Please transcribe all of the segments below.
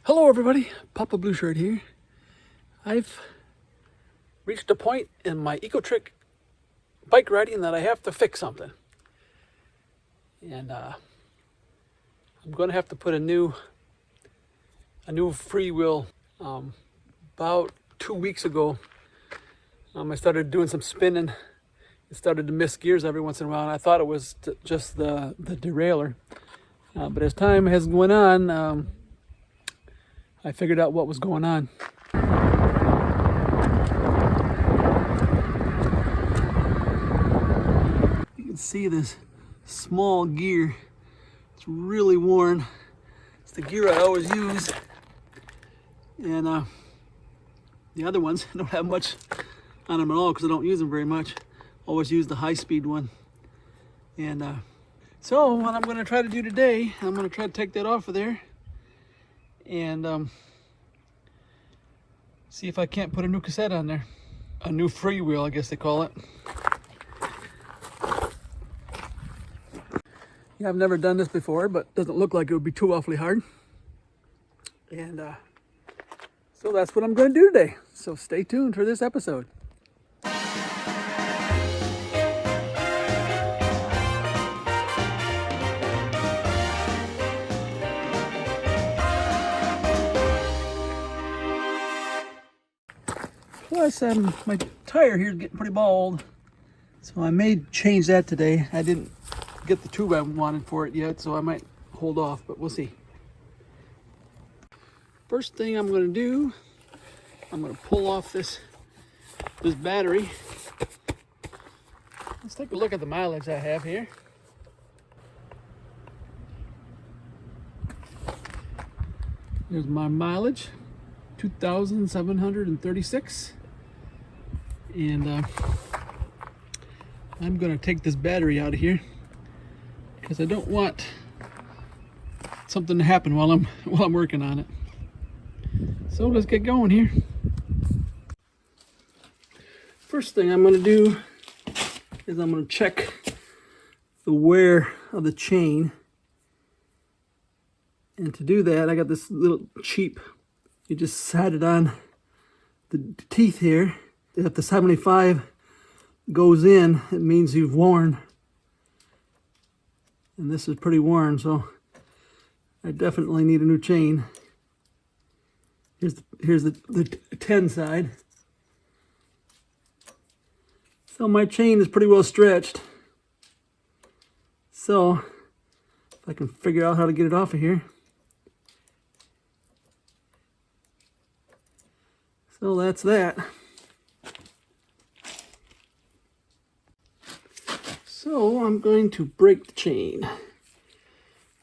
Hello everybody, Papa Blue Shirt here. I've reached a point in my Ecotric bike riding that I have to fix something. And I'm going to have to put a new Freewheel. About 2 weeks ago, I started doing some spinning. It started to miss gears every once in a while, and I thought it was just the derailleur. But as time has gone on, I figured out what was going on. You can see this small gear. It's really worn. It's the gear I always use. And the other ones don't have much on them at all because I don't use them very much. Always use the high-speed one. And so what I'm going to try to do today, I'm going to try to take that off of there and see if I can't put a new cassette on there. A new Freewheel, I guess they call it. Yeah, I've never done this before, but it doesn't look like it would be too awfully hard. And so that's what I'm going to do today. So stay tuned for this episode. Plus, my tire here is getting pretty bald, so I may change that today. I didn't get the tube I wanted for it yet, so I might hold off, but we'll see. First thing I'm going to do, I'm going to pull off this battery. Let's take a look at the mileage I have here. Here's my mileage, 2,736. And I'm going to take this battery out of here because I don't want something to happen while I'm working on it. So let's get going here. First thing I'm going to do is I'm going to check the wear of the chain. And to do that, I got this little cheap, you just set it on the teeth here. If the 75 goes in, it means you've worn. And this is pretty worn, so I definitely need a new chain. Here's the 10 side. So my chain is pretty well stretched. So if I can figure out how to get it off of here. So that's that. So I'm going to break the chain,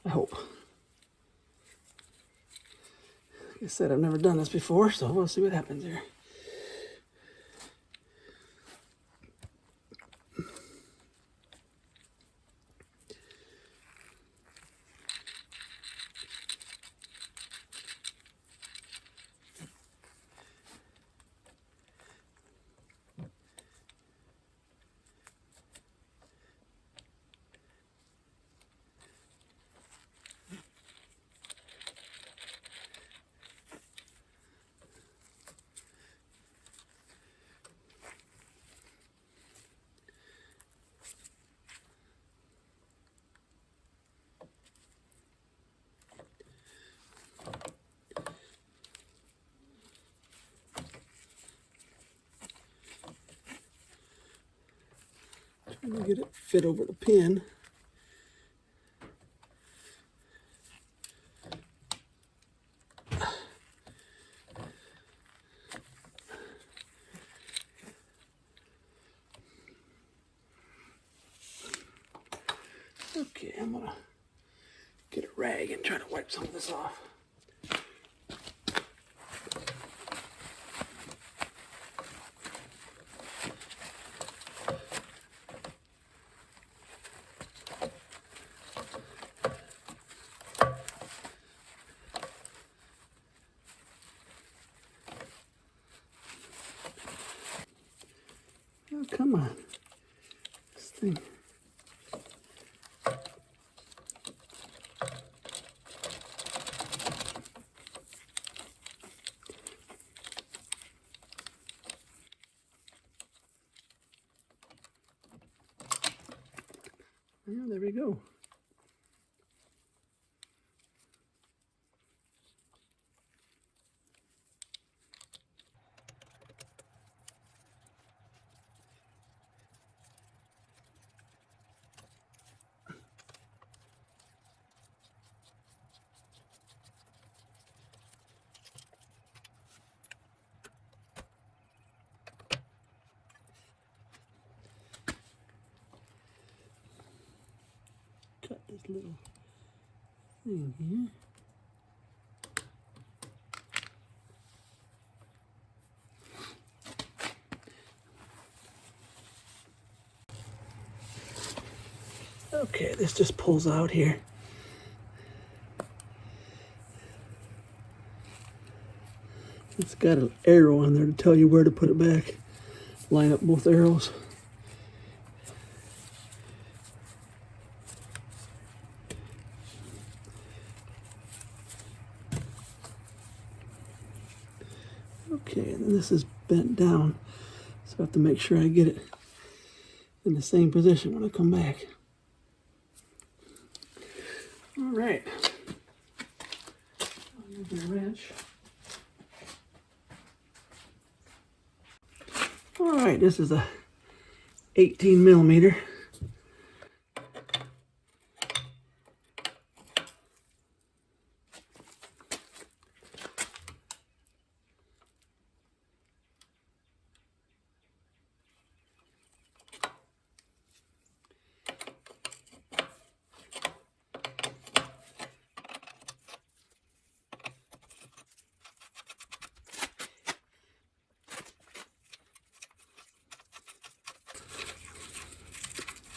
I hope. Like I said, I've never done this before, so we'll see what happens here. Trying to get it fit over the pin. Okay, I'm gonna get a rag and try to wipe some of this off. Oh, come on. This thing. Yeah, there we go. Cut this little thing here. Okay, this just pulls out here. It's got an arrow on there to tell you where to put it back. Line up both arrows. Okay, and then this is bent down, so I have to make sure I get it in the same position when I come back. All right, I'll move the wrench. All right, this is a 18 millimeter.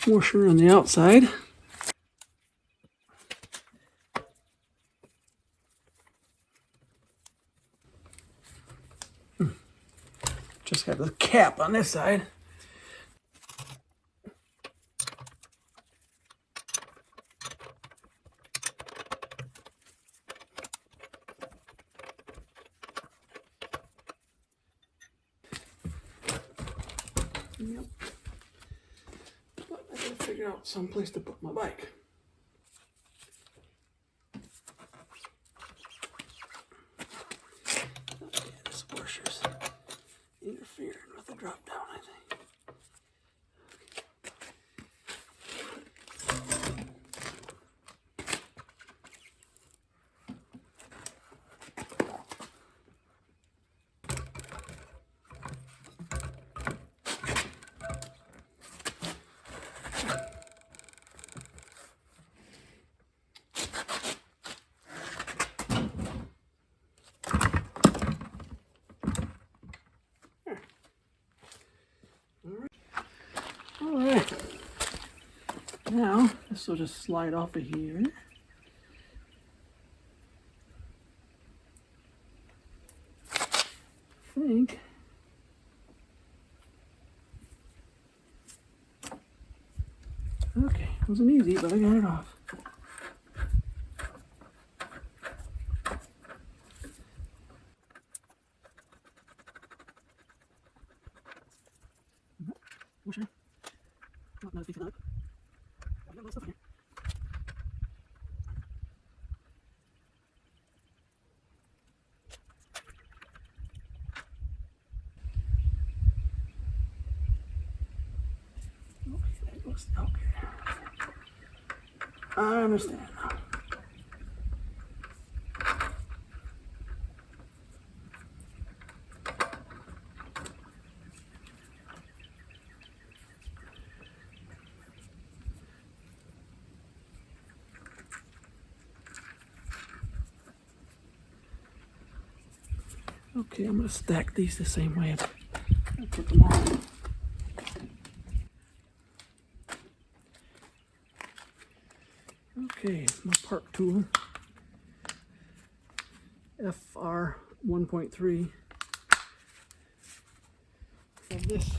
Washer on the outside. Just got the cap on this side. Yep. But I gotta figure out some place to put my bike. Okay, this washer's interfering with the drop down, I think. All right, now this will just slide off of here. I think. Okay, it wasn't easy, but I got it off. Washer. Not another piece of that. I got a lot of stuff in here. Okay, that goes. Okay. I understand now. Okay, I'm going to stack these the same way I put them on. Okay, my park tool. FR 1.3 of this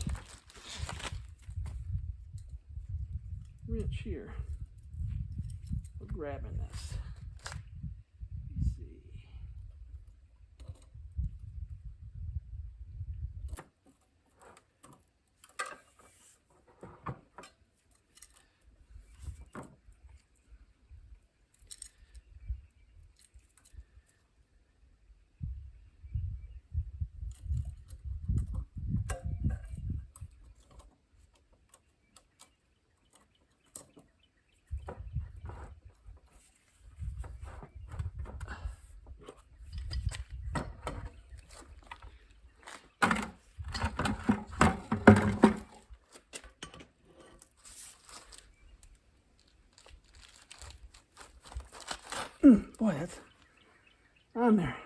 wrench here for grabbing this. Let's see. Boy, that's on there.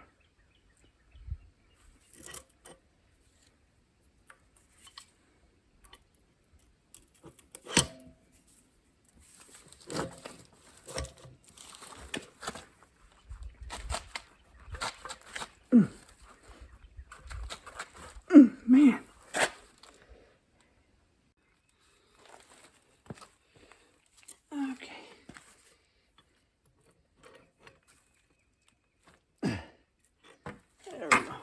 Man. Okay. There we go.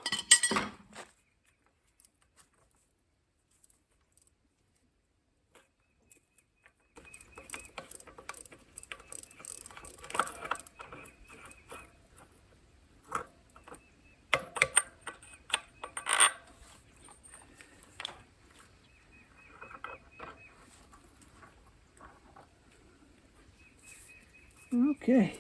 Okay.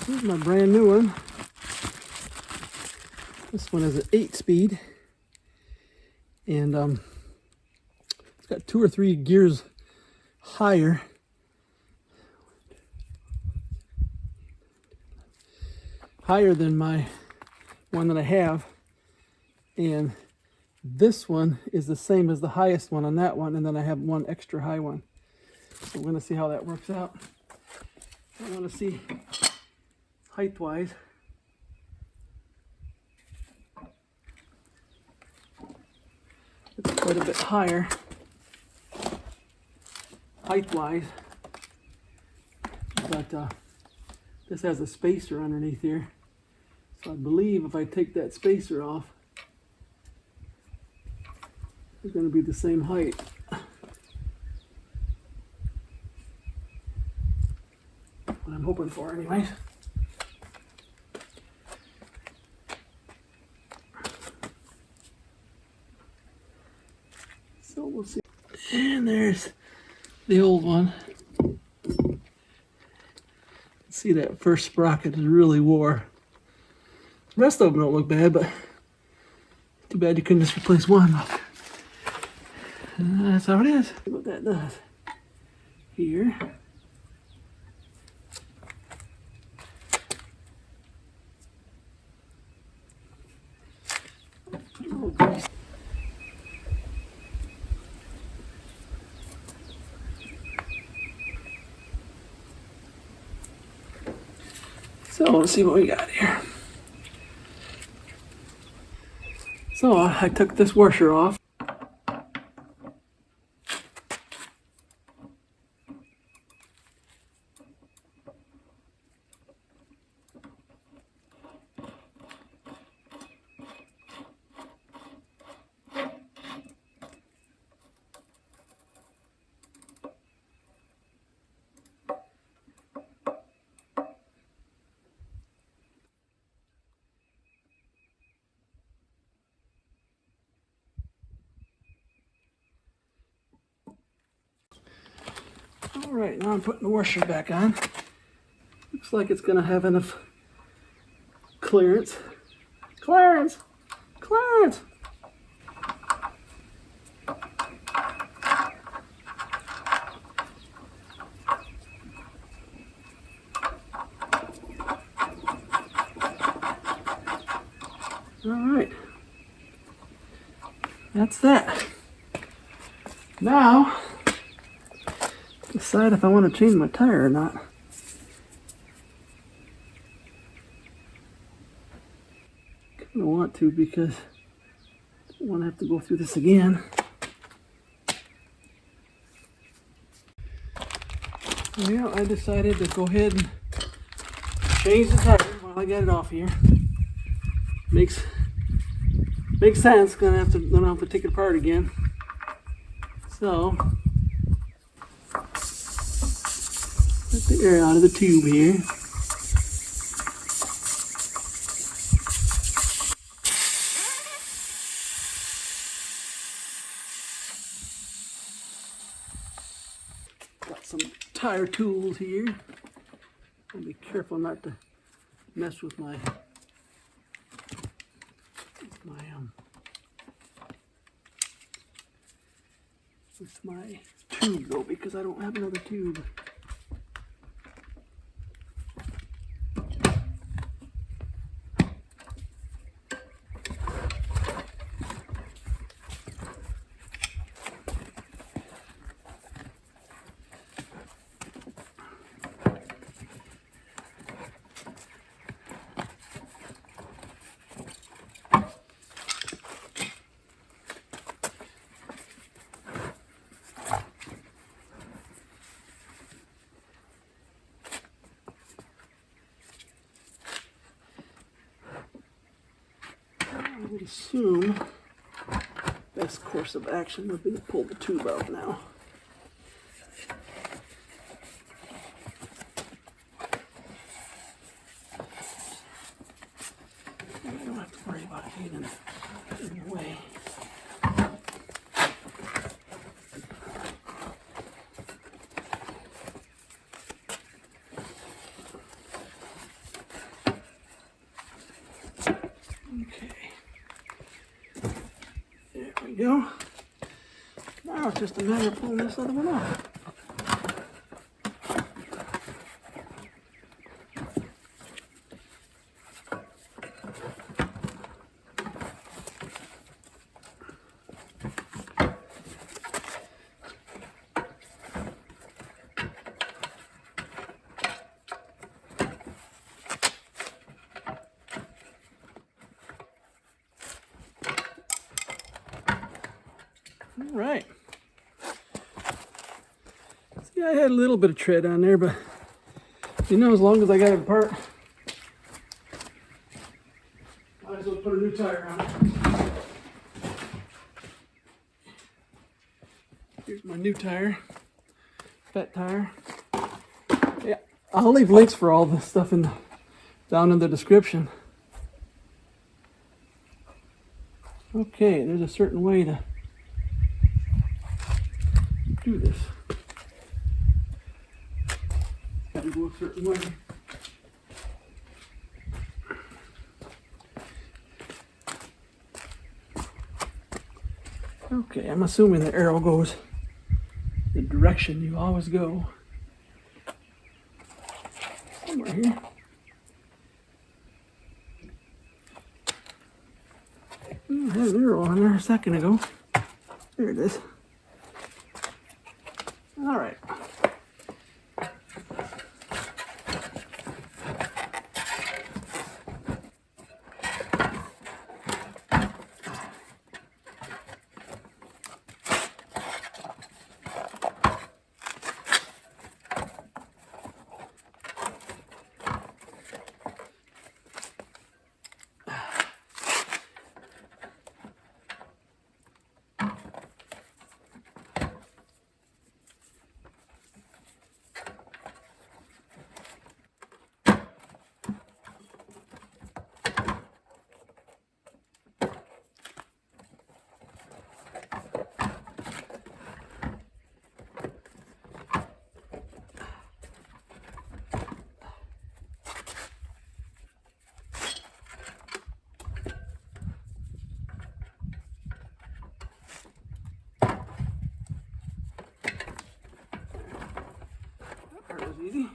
Here's my brand new one. This one is an 8-speed, and it's got 2 or 3 gears higher. Higher than my one that I have, and this one is the same as the highest one on that one, and then I have one extra high one. So we're going to see how that works out. I want to see height-wise. It's quite a bit higher height-wise, but this has a spacer underneath here. So I believe if I take that spacer off, it's going to be the same height. What I'm hoping for anyways. So we'll see. And there's the old one. See, that first sprocket is really wore. The rest of them don't look bad, but too bad you couldn't just replace one. And that's how it is. See what that does here. So let's see what we got here. So I took this washer off. All right, now I'm putting the washer back on. Looks like it's gonna have enough clearance. Clearance! Clearance! All right, that's that. Now, decide if I want to change my tire or not. Kind of want to because I don't want to have to go through this again. Yeah, I decided to go ahead and change the tire while I got it off here. Makes sense. Gonna have to take it apart again. So let the air out of the tube here. Got some tire tools here. I'll be careful not to mess with my my tube though, because I don't have another tube. I would assume best course of action would be to pull the tube out now. I don't have to worry about it getting in the way. Go. Now it's just a matter of pulling this other one off. All right. See, I had a little bit of tread on there, but you know, as long as I got it apart, might as well put a new tire on it. Here's my new tire, fat tire. Yeah, I'll leave links for all this stuff down in the description. Okay, there's a certain way to do this. Gotta go a certain way. Okay, I'm assuming the arrow goes the direction you always go. Somewhere here. I had an arrow on there a second ago. There it is. All right. Easy.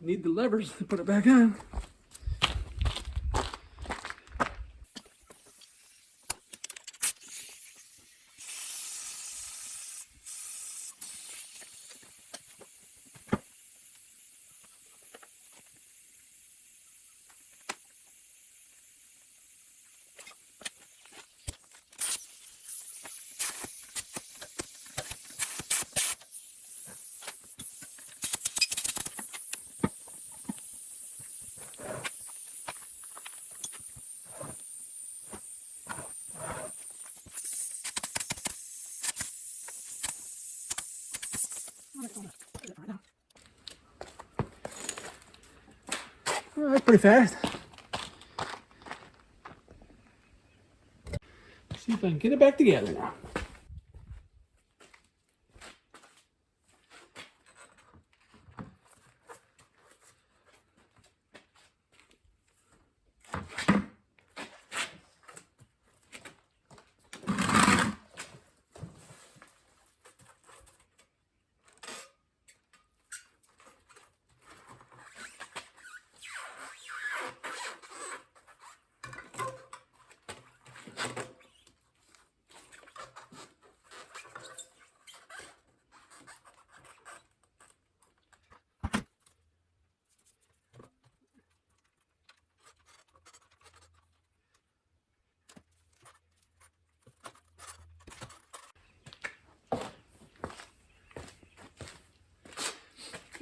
Need the levers to put it back on. Well, that's pretty fast. See if I can get it back together now.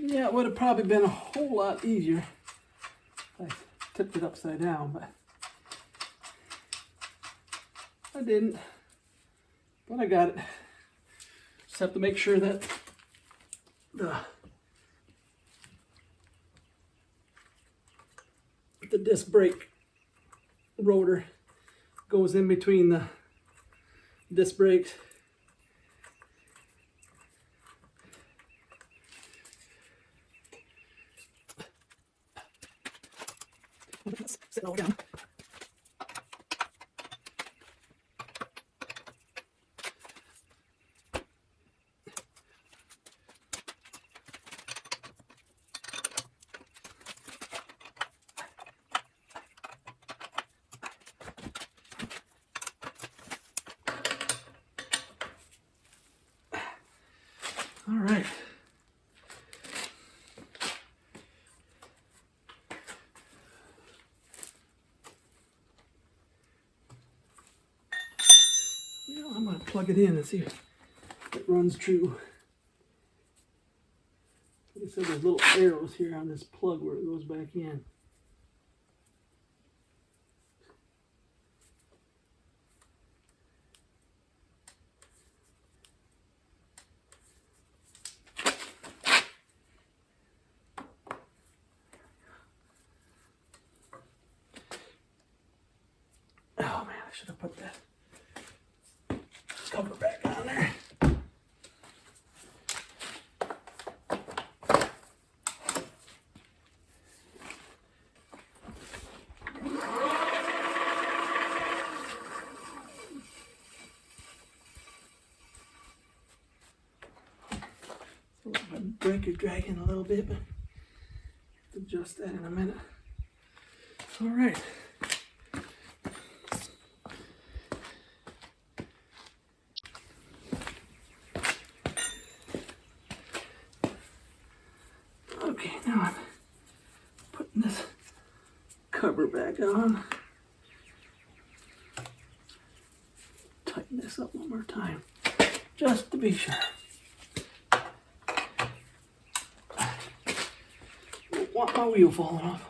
Yeah, it would have probably been a whole lot easier if I tipped it upside down, but I didn't. But I got it. Just have to make sure that the disc brake rotor goes in between the disc brakes. Sit all down. All right. I'm going to plug it in and see if it runs true. Like I said, there's little arrows here on this plug where it goes back in. Oh man, I should have put that cover back on there. So my brake is dragging a little bit, but I'll adjust that in a minute. All right. Okay, now I'm putting this cover back on. Tighten this up one more time, just to be sure. Don't want my wheel falling off.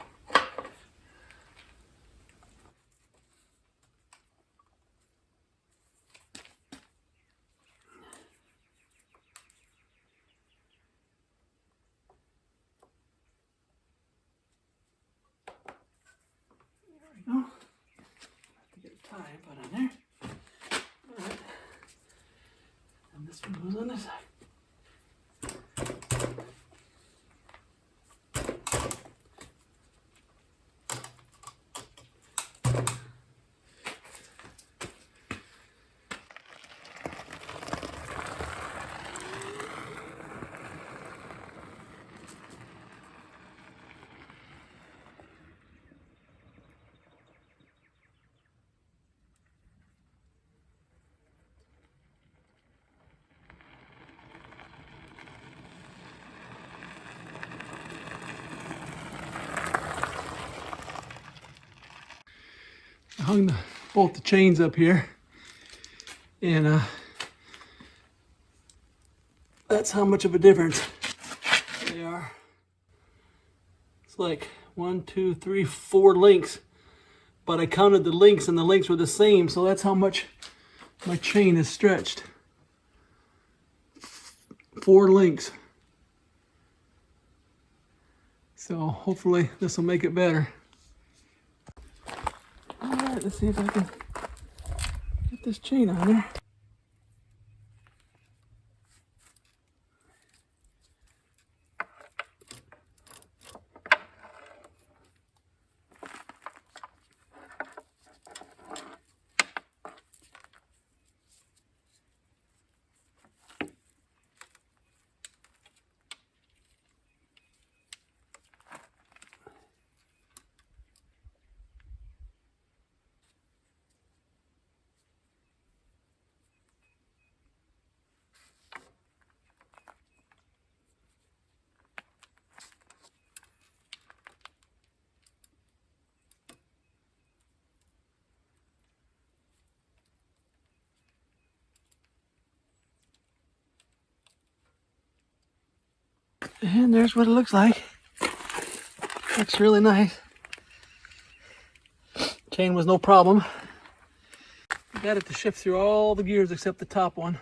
There we go. Have to get a tie put on there. All right. And this one goes on this side. hung both the chains up here, and that's how much of a difference they are. It's like 1, 2, 3, 4 links, but I counted the links and the links were the same, so that's how much my chain is stretched. 4 links. So hopefully this will make it better. All right, let's see if I can get this chain on there. And there's what it looks like. Looks really nice. Chain was no problem. Got it to shift through all the gears except the top one.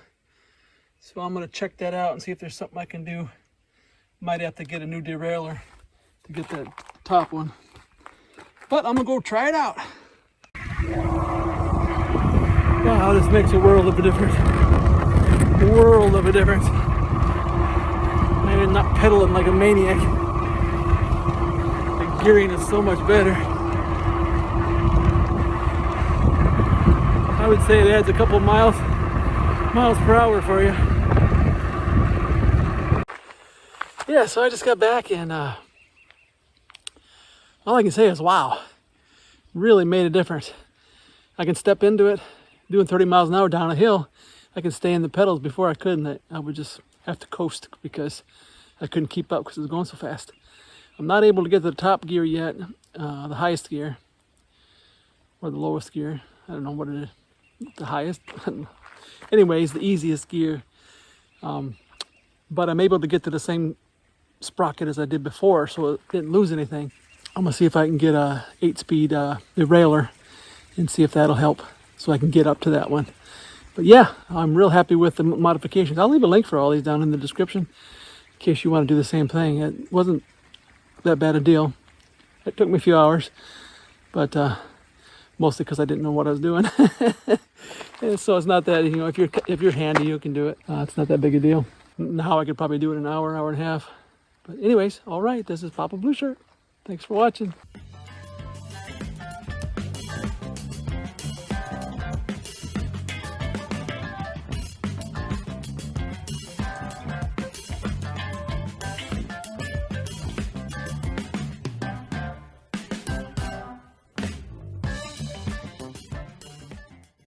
So I'm going to check that out and see if there's something I can do. Might have to get a new derailleur to get that top one. But I'm going to go try it out. Wow, this makes a world of a difference. A world of a difference. I'm not pedaling like a maniac. The gearing is so much better. I would say it adds a couple miles per hour for you. Yeah, so I just got back and all I can say is wow. Really made a difference. I can step into it, doing 30 miles an hour down a hill. I can stay in the pedals. Before I couldn't. I would just have to coast because I couldn't keep up because it was going so fast. I'm not able to get to the top gear yet, the highest gear, or the lowest gear. I don't know what it is. The highest. Anyways, the easiest gear. But I'm able to get to the same sprocket as I did before, so it didn't lose anything. I'm gonna see if I can get a 8-speed derailleur and see if that'll help so I can get up to that one. But yeah, I'm real happy with the modifications. I'll leave a link for all these down in the description in case you want to do the same thing. It wasn't that bad a deal. It took me a few hours, but mostly because I didn't know what I was doing. And so it's not that, if you're handy, you can do it. It's not that big a deal. Now I could probably do it in an hour and a half. But anyways, all right, this is Papa Blue Shirt. Thanks for watching.